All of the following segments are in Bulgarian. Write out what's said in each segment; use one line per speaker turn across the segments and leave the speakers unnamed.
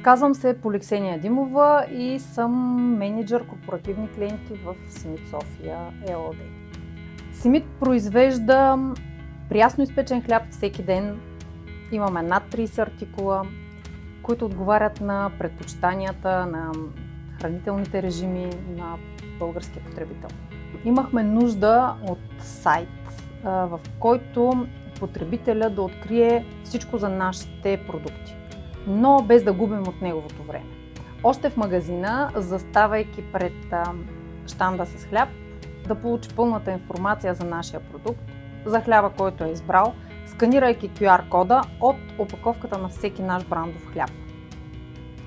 Казвам се Поликсения Димова и съм мениджър корпоративни клиенти в Симит София ЕООД. Симит произвежда прясно изпечен хляб всеки ден. Имаме над 30 артикула, които отговарят на предпочитанията, на хранителните режими на българския потребител. Имахме нужда от сайт, в който потребителя да открие всичко за нашите продукти, но без да губим от неговото време. Още в магазина, заставайки пред щанда с хляб, да получи пълната информация за нашия продукт, за хляба, който е избрал, сканирайки QR кода от опаковката на всеки наш брандов хляб.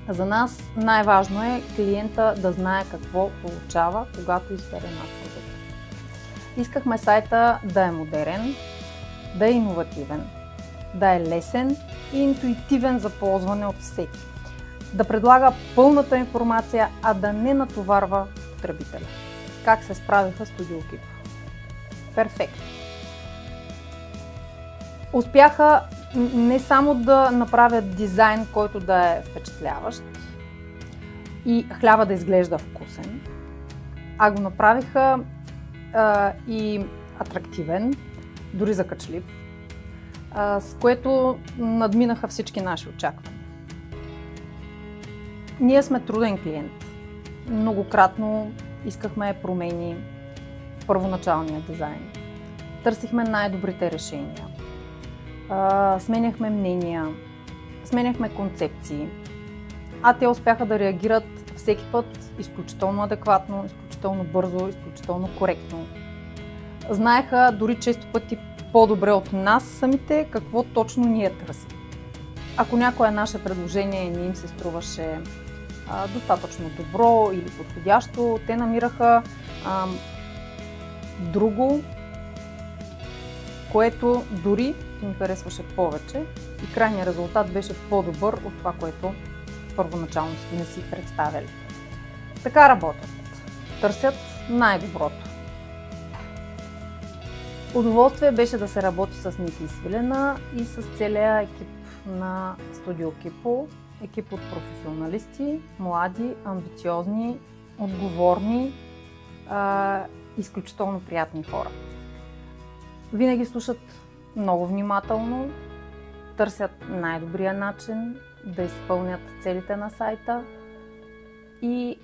За нас най-важно е клиента да знае какво получава, когато избере наш продукт. Искахме сайта да е модерен, да е иновативен, да е лесен и интуитивен за ползване от всеки. Да предлага пълната информация, а да не натоварва потребителя. Как се справиха Студио Кип? Перфектно! Успяха не само да направят дизайн, който да е впечатляващ и хляба да изглежда вкусен, а го направиха и атрактивен, дори закачлив, с което надминаха всички наши очаквания. Ние сме труден клиент. Многократно искахме промени в първоначалния дизайн. Търсихме най-добрите решения. Сменяхме мнения, сменяхме концепции, а те успяха да реагират всеки път изключително адекватно, изключително бързо, изключително коректно. Знаеха дори често пъти по-добре от нас самите какво точно ние търсим. Ако някое наше предложение не им се струваше достатъчно добро или подходящо, те намираха друго, което дори им харесваше повече и крайният резултат беше по-добър от това, което първоначално сме си представили. Така работят. Търсят най-доброто. Удоволствие беше да се работи с Ники Свилена и с целия екип на Студио Кипо. Екип от професионалисти, млади, амбициозни, отговорни, изключително приятни хора. Винаги слушат много внимателно, търсят най-добрия начин да изпълнят целите на сайта и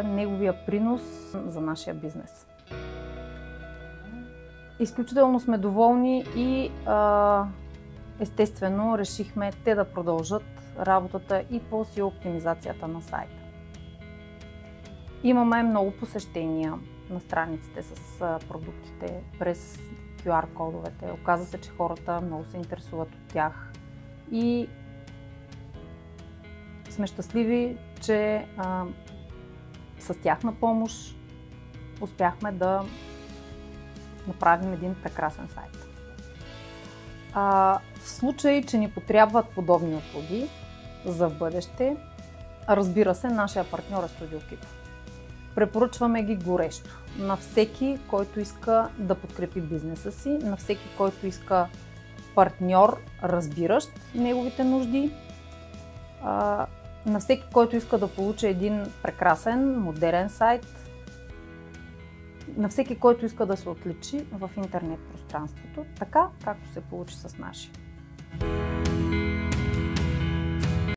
неговия принос за нашия бизнес. Изключително сме доволни и естествено решихме те да продължат работата и по оптимизацията на сайта. Имаме много посещения на страниците с продуктите през QR кодовете. Оказа се, че хората много се интересуват от тях и сме щастливи, че с тяхна помощ успяхме да направим един прекрасен сайт. В случай, че ни потребват подобни услуги за в бъдеще, разбира се, нашия партньор е Студио Кип. Препоръчваме ги горещо на всеки, който иска да подкрепи бизнеса си, на всеки, който иска партньор, разбиращ неговите нужди, на всеки, който иска да получи един прекрасен, модерен сайт, на всеки, който иска да се отличи в интернет пространството, така както се получи с нашия.